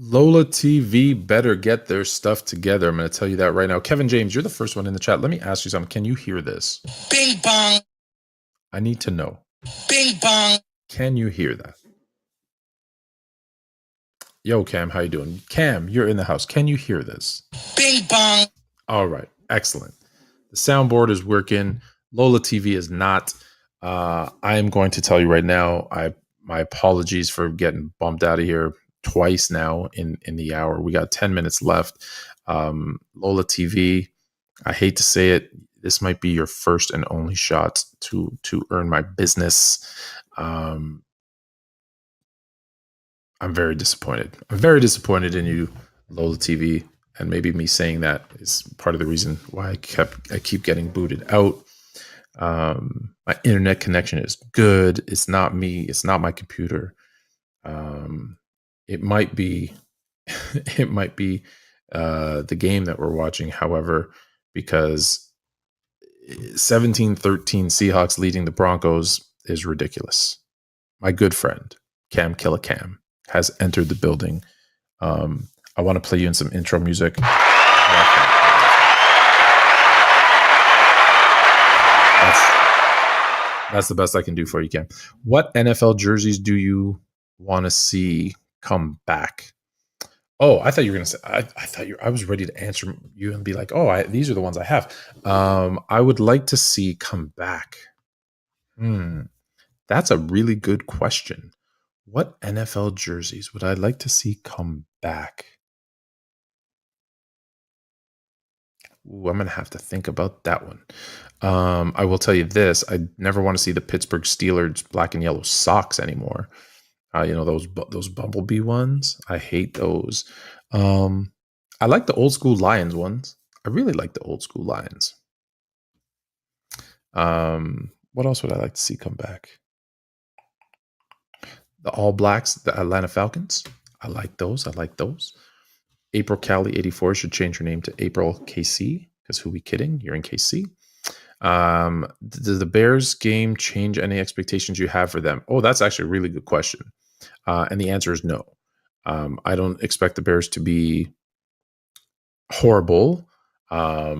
Lola TV better get their stuff together. I'm going to tell you that right now. Kevin James, you're the first one in the chat. Let me ask you something. Can you hear this? Bing bong. I need to know. Bing bong. Can you hear that? Yo, Cam, how you doing? Cam, you're in the house. Can you hear this? Bing bong. All right, excellent. The soundboard is working. Lola TV is not. I am going to tell you right now. My apologies for getting bumped out of here twice now in the hour. We got 10 minutes left. Lola TV. I hate to say it. This might be your first and only shot to earn my business. I'm very disappointed. I'm very disappointed in you, Lola TV, and maybe me saying that is part of the reason why I keep getting booted out. My internet connection is good. It's not me. It's not my computer. It might be, it might be the game that we're watching. However, because 17-13 Seahawks leading the Broncos is ridiculous. My good friend Cam Killicam has entered the building. I want to play you in some intro music. That's the best I can do for you, Cam. What NFL jerseys do you want to see come back? Oh, I thought you were going to say, I thought I was ready to answer you and be like, oh, these are the ones I have. I would like to see come back. That's a really good question. What NFL jerseys would I like to see come back? Ooh, I'm going to have to think about that one. I will tell you this. I never want to see the Pittsburgh Steelers black and yellow socks anymore. Those bumblebee ones. I hate those. I like the old school Lions ones. I really like the old school Lions. What else would I like to see come back? The All Blacks, the Atlanta Falcons. I like those. April Cali 84 should change her name to April KC, because who we kidding? You're in KC. Does the Bears game change any expectations you have for them? Oh, that's actually a really good question. And the answer is no. I don't expect the Bears to be horrible. I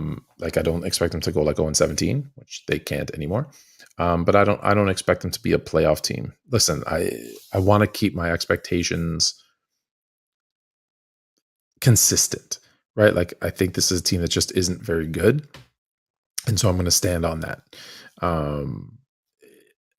don't expect them to go like 0-17, which they can't anymore. But I don't expect them to be a playoff team. Listen, I want to keep my expectations consistent, right? Like, I think this is a team that just isn't very good. And so I'm going to stand on that.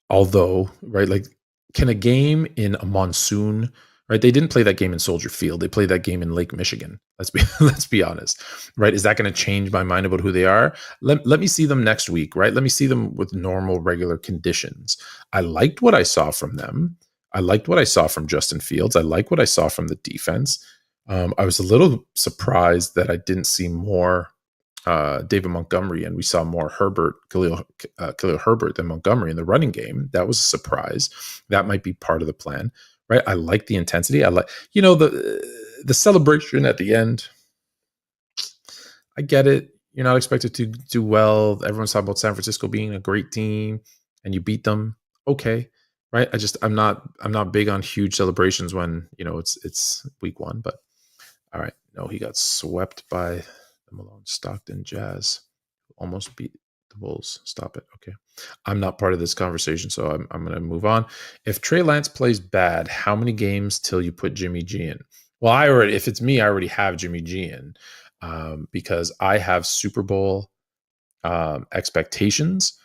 Although, right, like, can a game in a monsoon, right? They didn't play that game in Soldier Field. They played that game in Lake Michigan. Let's be honest, right? Is that going to change my mind about who they are? Let me see them next week, right? Let me see them with normal, regular conditions. I liked what I saw from them. I liked what I saw from Justin Fields. I like what I saw from the defense. I was a little surprised that I didn't see more David Montgomery, and we saw more Khalil Herbert than Montgomery in the running game. That was a surprise. That might be part of the plan, right? I like the intensity. I like, the celebration at the end. I get it. You're not expected to do well. Everyone's talking about San Francisco being a great team, and you beat them. Okay, right? I'm not big on huge celebrations when it's week one. But all right, no, he got swept by the Malone Stockton Jazz. Almost beat the Bulls. Stop it. Okay. I'm not part of this conversation, so I'm going to move on. If Trey Lance plays bad, how many games till you put Jimmy G in? Well, if it's me, I already have Jimmy G in because I have Super Bowl expectations,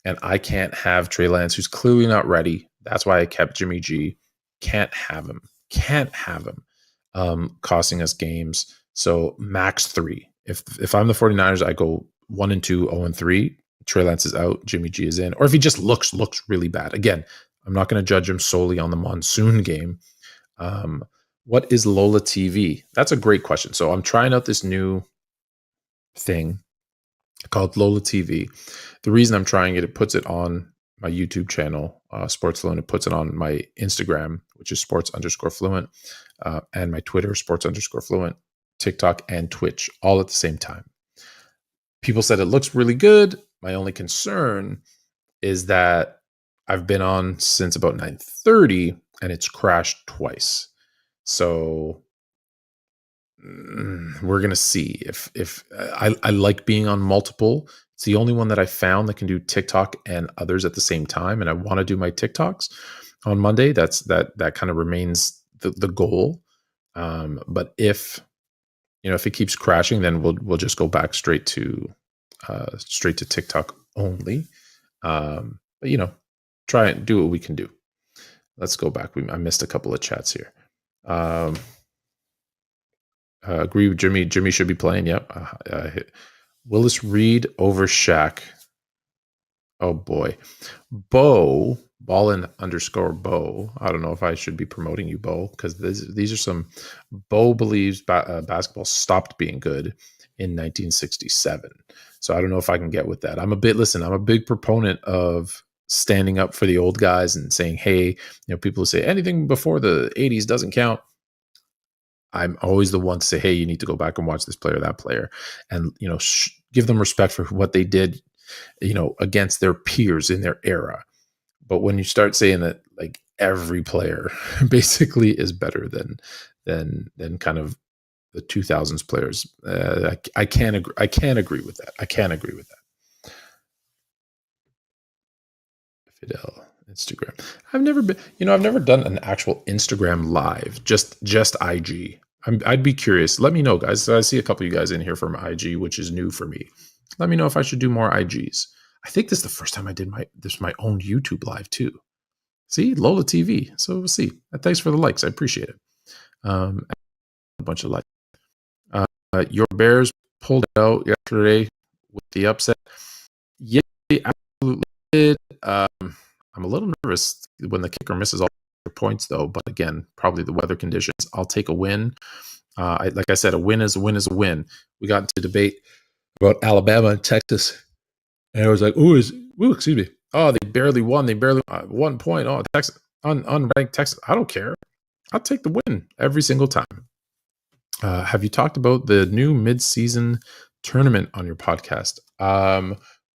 and I can't have Trey Lance, who's clearly not ready. That's why I kept Jimmy G. Can't have him. Costing us games. So max 3. If I'm the 49ers, I go 1-2, 0-3. Trey Lance is out. Jimmy G is in. Or if he just looks really bad. Again, I'm not going to judge him solely on the monsoon game. What is Lola TV? That's a great question. So I'm trying out this new thing called Lola TV. The reason I'm trying it puts it on my YouTube channel, Sports Fluent. It puts it on my Instagram, which is sports_fluent, and my Twitter, sports_fluent, TikTok, and Twitch, all at the same time. People said it looks really good. My only concern is that I've been on since about 9:30 and it's crashed twice. So we're gonna see if I like being on multiple. It's the only one that I found that can do TikTok and others at the same time, and I want to do my TikToks on Monday. That kind of remains the goal. But if if it keeps crashing, then we'll just go back straight to TikTok only. But try and do what we can do. Let's go back. I missed a couple of chats here. Um, agree with Jimmy. Jimmy should be playing. Yep. Willis Reed over Shaq. Oh boy, Bo Ballin underscore Bo. I don't know if I should be promoting you, Bo, because these are some. Bo believes basketball stopped being good in 1967. So I don't know if I can get with that. I'm a big proponent of standing up for the old guys and saying, hey, people who say anything before the 80s doesn't count. I'm always the one to say, hey, you need to go back and watch this player, that player, and give them respect for what they did, against their peers in their era. But when you start saying that, like, every player basically is better than kind of the 2000s players, I can't agree. I can't agree with that. I can't agree with that. Fidel Instagram. I've never done an actual Instagram live. Just IG. I'd be curious. Let me know, guys. I see a couple of you guys in here from IG, which is new for me. Let me know if I should do more IGs. I think this is the first time I did my own YouTube live too. See, Lola TV. So we'll see. Thanks for the likes. I appreciate it. A bunch of likes. Your Bears pulled it out yesterday with the upset. Yeah, they absolutely did. I'm a little nervous when the kicker misses all their points, though. But again, probably the weather conditions. I'll take a win. Like I said, a win is a win is a win. We got into debate about Alabama and Texas, and I was like, excuse me. Oh, they barely won. They barely 1 point. Oh, Texas, unranked Texas. I don't care. I'll take the win every single time. Have you talked about the new mid-season tournament on your podcast?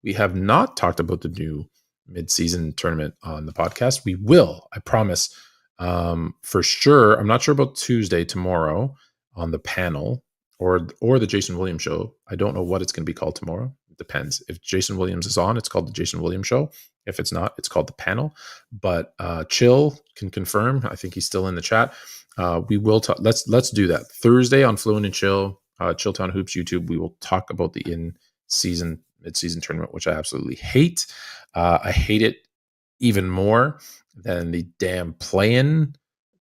We have not talked about the new mid-season tournament on the podcast. We will, I promise. For sure. I'm not sure about Tuesday, tomorrow, on the panel or the Jason Williams show. I don't know what it's going to be called tomorrow. It depends. If Jason Williams is on, it's called the Jason Williams show. If it's not, it's called the panel. But Chill can confirm. I think he's still in the chat. We will talk. Let's do that Thursday on Fluent and Chill, Chilltown Hoops YouTube. We will talk about the mid-season tournament, which I absolutely hate. I hate it even more than the damn play-in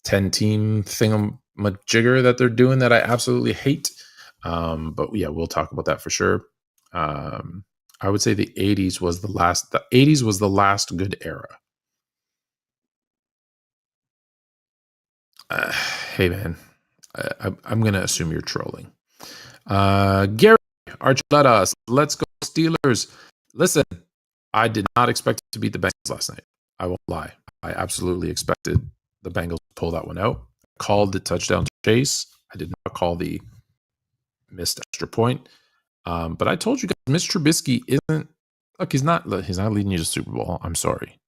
10-team thingamajigger that they're doing that I absolutely hate. But yeah, we'll talk about that for sure. I would say the 80s was the last. The 80s was the last good era. Hey man, I'm gonna assume you're trolling. Gary Archuleta, let's go Steelers. Listen, I did not expect to beat the Bengals last night. I won't lie. I absolutely expected the Bengals to pull that one out. Called the touchdown chase. I did not call the missed extra point. But I told you guys, Mitch Trubisky isn't. Look, he's not leading you to Super Bowl. I'm sorry,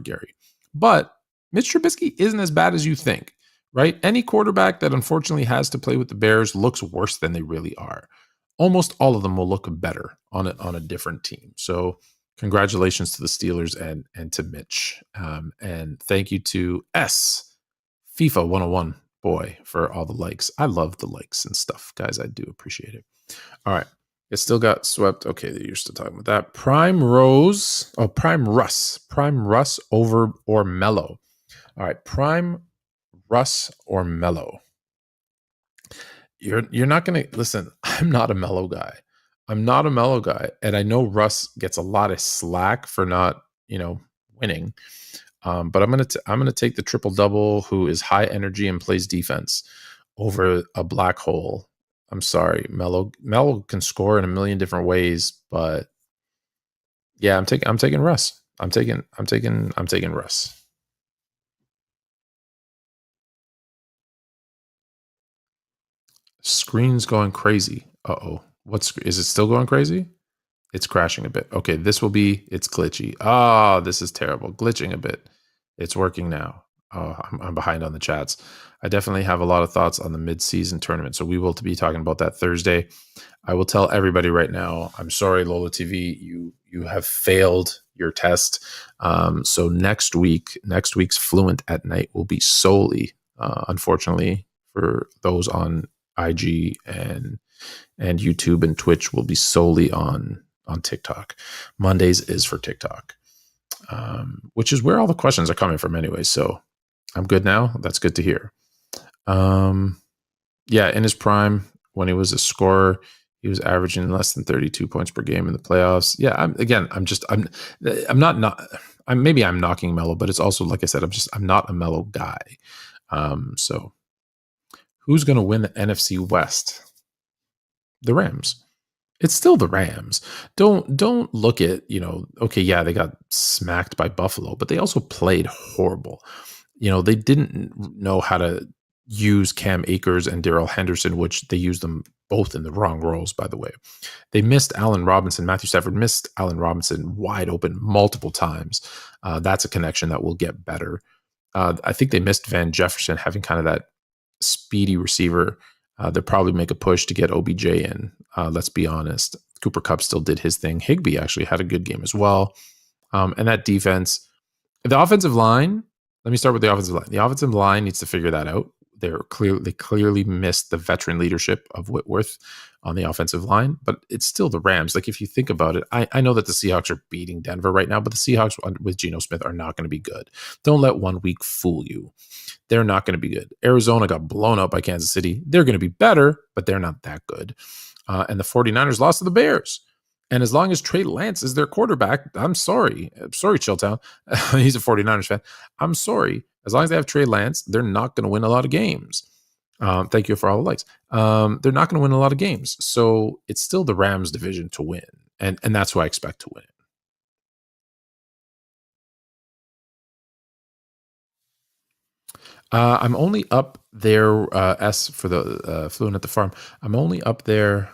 Gary. But Mitch Trubisky isn't as bad as you think, right? Any quarterback that unfortunately has to play with the Bears looks worse than they really are. Almost all of them will look better on a different team. So congratulations to the Steelers and to Mitch. And thank you to FIFA 101 boy for all the likes. I love the likes and stuff, guys. I do appreciate it. All right. It still got swept. Okay, you're still talking about that. Prime Russ over or Mellow. All right, Prime Russ or Mellow. You're not gonna listen. I'm not a Mellow guy. And I know Russ gets a lot of slack for not winning. But I'm gonna take the triple double, who is high energy and plays defense, over a black hole. I'm sorry, Mello can score in a million different ways, but yeah, I'm taking Russ. I'm taking Russ. Screen's going crazy. Uh-oh. Is it still going crazy? It's crashing a bit. Okay, it's glitchy. Ah, this is terrible. Glitching a bit. It's working now. I'm behind on the chats. I definitely have a lot of thoughts on the mid-season tournament, so we will be talking about that Thursday. I will tell everybody right now, I'm sorry, Lola TV, you have failed your test. So next week's Fluent at Night will be solely, unfortunately, for those on IG and YouTube and Twitch, will be solely on TikTok. Mondays is for TikTok, which is where all the questions are coming from anyway. So I'm good now. That's good to hear. Yeah, in his prime, when he was a scorer, he was averaging less than 32 points per game in the playoffs. Yeah, maybe I'm knocking Melo, but it's also, like I said, I'm not a Melo guy. So who's going to win the NFC West? The Rams. It's still the Rams. Don't look at, okay, yeah, they got smacked by Buffalo, but they also played horrible. They didn't know how to use Cam Akers and Darrell Henderson, which they used them both in the wrong roles, by the way. They missed Allen Robinson. Matthew Stafford missed Allen Robinson wide open multiple times. That's a connection that will get better. I think they missed Van Jefferson having kind of that speedy receiver. They'll probably make a push to get OBJ in. Let's be honest. Cooper Kupp still did his thing. Higbee actually had a good game as well. And that defense, the offensive line, let me start with the offensive line. The offensive line needs to figure that out. They clearly missed the veteran leadership of Whitworth on the offensive line, but it's still the Rams. Like, if you think about it, I know that the Seahawks are beating Denver right now, but the Seahawks with Geno Smith are not going to be good. Don't let 1 week fool you. They're not going to be good. Arizona got blown up by Kansas City. They're going to be better, but they're not that good. And the 49ers lost to the Bears. And as long as Trey Lance is their quarterback, I'm sorry. Chilltown. He's a 49ers fan. I'm sorry. As long as they have Trey Lance, they're not going to win a lot of games. Thank you for all the likes. They're not going to win a lot of games. So it's still the Rams division to win. And that's who I expect to win. I'm only up there, S for the Fluent at the Farm. I'm only up there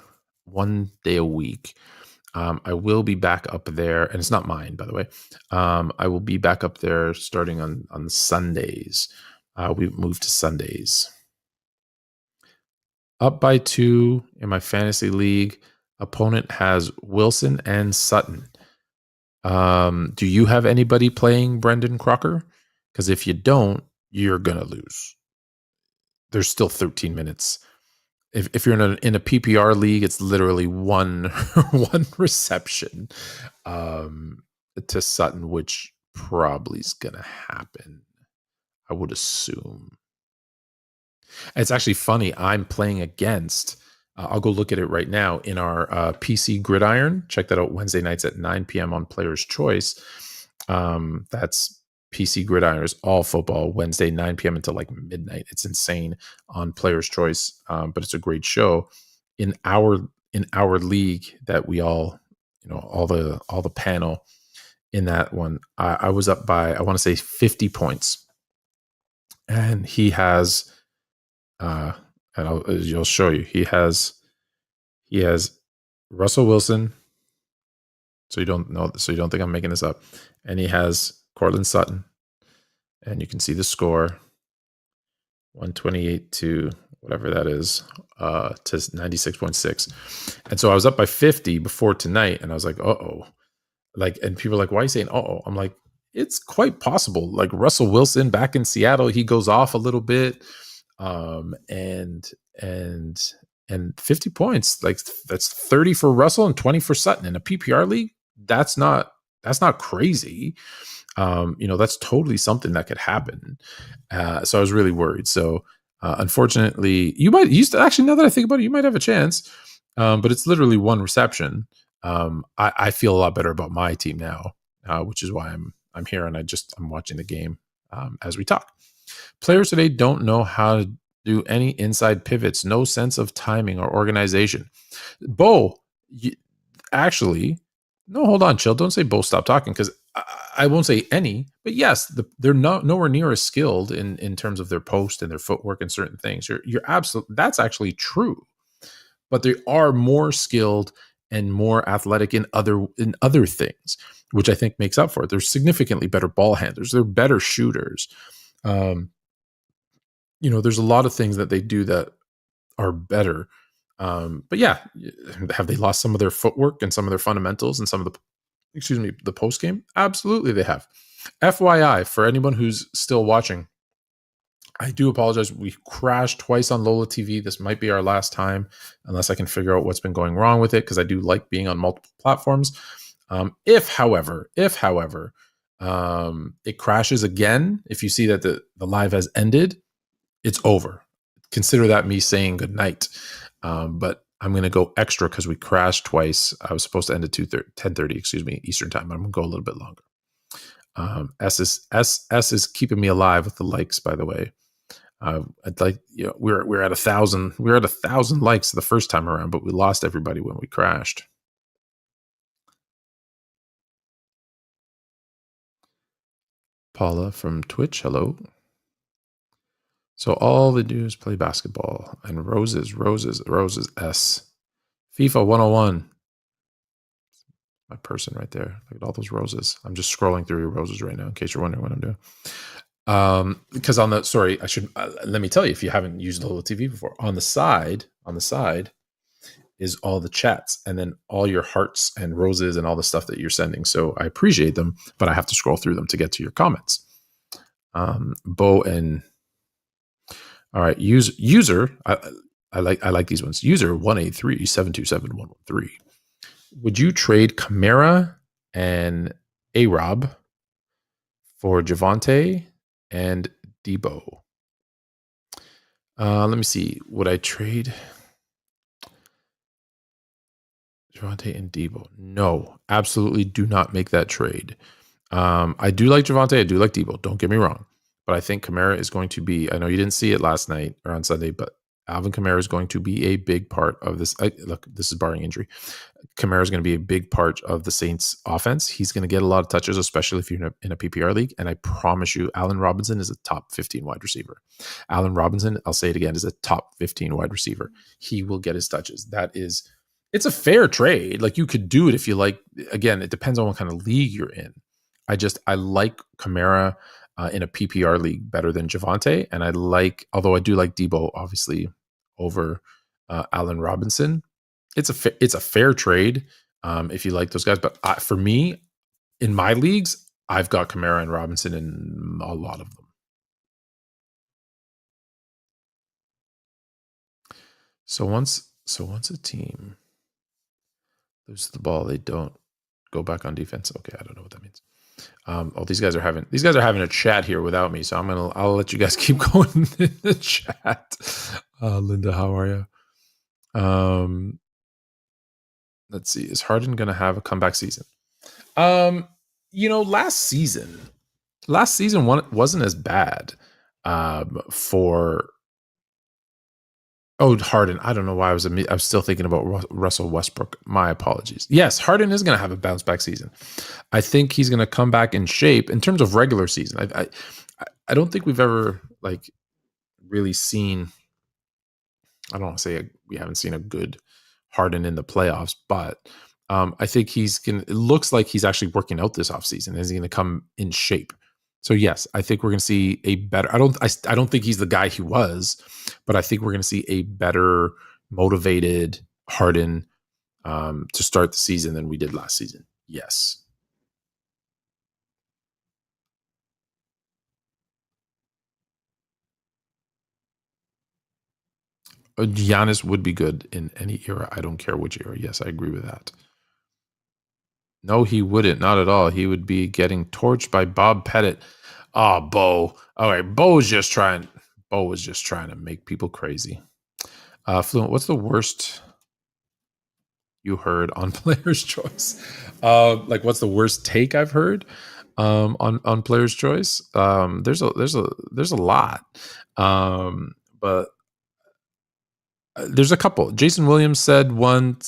1 day a week. I will be back up there, and it's not mine, by the way. I will be back up there starting on Sundays. We moved to Sundays. Up by 2 in my fantasy league. Opponent has Wilson and Sutton. Do you have anybody playing Brendan Crocker? Because if you don't, you're gonna lose. There's still 13 minutes. If you're in a PPR league, it's literally one reception to Sutton, which probably is gonna happen, I would assume. It's actually funny. I'm playing against. I'll go look at it right now in our PC Gridiron. Check that out Wednesday nights at 9 p.m. on Player's Choice. That's PC Gridiron, is all football, Wednesday 9 p.m. until like midnight. It's insane on Player's Choice, but it's a great show. In our league that we all, all the panel in that one, I was up by, I want to say 50 points, and he has. And I'll show you. He has Russell Wilson. So you don't think I'm making this up. And he has Cortland Sutton. And you can see the score, 128 to whatever that is, to 96.6. And so I was up by 50 before tonight, and I was like, uh-oh. And people are like, why are you saying uh-oh? I'm like, it's quite possible. Like, Russell Wilson back in Seattle, he goes off a little bit. And 50 points, like, that's 30 for Russell and 20 for Sutton in a PPR league. That's not crazy. That's totally something that could happen. So I was really worried. So unfortunately, actually, now that I think about it, you might have a chance. But it's literally one reception. I feel a lot better about my team now, which is why I'm here, and I'm watching the game as we talk. Players today don't know how to do any inside pivots, no sense of timing or organization. Bo, actually, no, hold on, chill. Don't say Bo, stop talking, because I won't say any, but yes, they're nowhere near as skilled in terms of their post and their footwork and certain things. You're absolutely, that's actually true, but they are more skilled and more athletic in other things, which I think makes up for it. They're significantly better ball handlers. They're better shooters. Um, there's a lot of things that they do that are better. But yeah, have they lost some of their footwork and some of their fundamentals and some of the post game? Absolutely, they have. FYI, for anyone who's still watching, I do apologize. We crashed twice on Lola TV. This might be our last time, unless I can figure out what's been going wrong with it, because I do like being on multiple platforms. If however, it crashes again, if you see that the live has ended, it's over. Consider that me saying goodnight. But I'm going to go extra because we crashed twice. I was supposed to end at 10:30, excuse me, Eastern time. I'm going to go a little bit longer. S is keeping me alive with the likes, by the way. I'd like, we're at 1,000. We were at 1,000 likes the first time around, but we lost everybody when we crashed. Paula from Twitch, hello. So all they do is play basketball and roses. S. FIFA 101. My person right there. Look at all those roses. I'm just scrolling through your roses right now, in case you're wondering what I'm doing. Because I should let me tell you, if you haven't used Lola TV before, on the side is all the chats, and then all your hearts and roses and all the stuff that you're sending. So I appreciate them, but I have to scroll through them to get to your comments. Bo and all right, user. I like these ones. User 183-727-113. Would you trade Kamara and A-Rob for Javonte and Debo? Let me see. Would I trade Javonte and Debo? No, absolutely do not make that trade. I do like Javonte. I do like Debo. Don't get me wrong. But I think Kamara is going to be, I know you didn't see it last night or on Sunday, but Alvin Kamara is going to be a big part of this. Look, this is barring injury. Kamara is going to be a big part of the Saints offense. He's going to get a lot of touches, especially if you're in a PPR league. And I promise you, Allen Robinson is a top 15 wide receiver. Allen Robinson, I'll say it again, is a top 15 wide receiver. He will get his touches. It's a fair trade. Like, you could do it if you like. Again, it depends on what kind of league you're in. I like Kamara in a PPR league better than Javonte. And although I do like Debo, obviously, over Allen Robinson. It's a fair trade if you like those guys. But for me, in my leagues, I've got Kamara and Robinson in a lot of them. So once a team loses the ball, they don't go back on defense. Okay, I don't know what that means. These guys are having a chat here without me, so I'll let you guys keep going in the chat. Linda, how are you? Let's see. Is Harden going to have a comeback season? Last season wasn't as bad for Harden. I don't know why I was still thinking about Russell Westbrook. My apologies. Yes, Harden is going to have a bounce back season. I think he's going to come back in shape in terms of regular season. I don't think we've ever really seen. I don't want to say we haven't seen a good Harden in the playoffs, but I think it looks like he's actually working out this offseason. Is he going to come in shape? So yes, I think we're going to see a better. I don't think he's the guy he was, but I think we're going to see a better motivated Harden to start the season than we did last season. Yes. Giannis would be good in any era. I don't care which era. Yes, I agree with that. No, he wouldn't. Not at all. He would be getting torched by Bob Pettit. Oh, Bo. All right. Bo was just trying to make people crazy. Fluent, what's the worst you heard on Player's Choice? What's the worst take I've heard on Player's Choice? There's a lot. But there's a couple. Jason Williams said once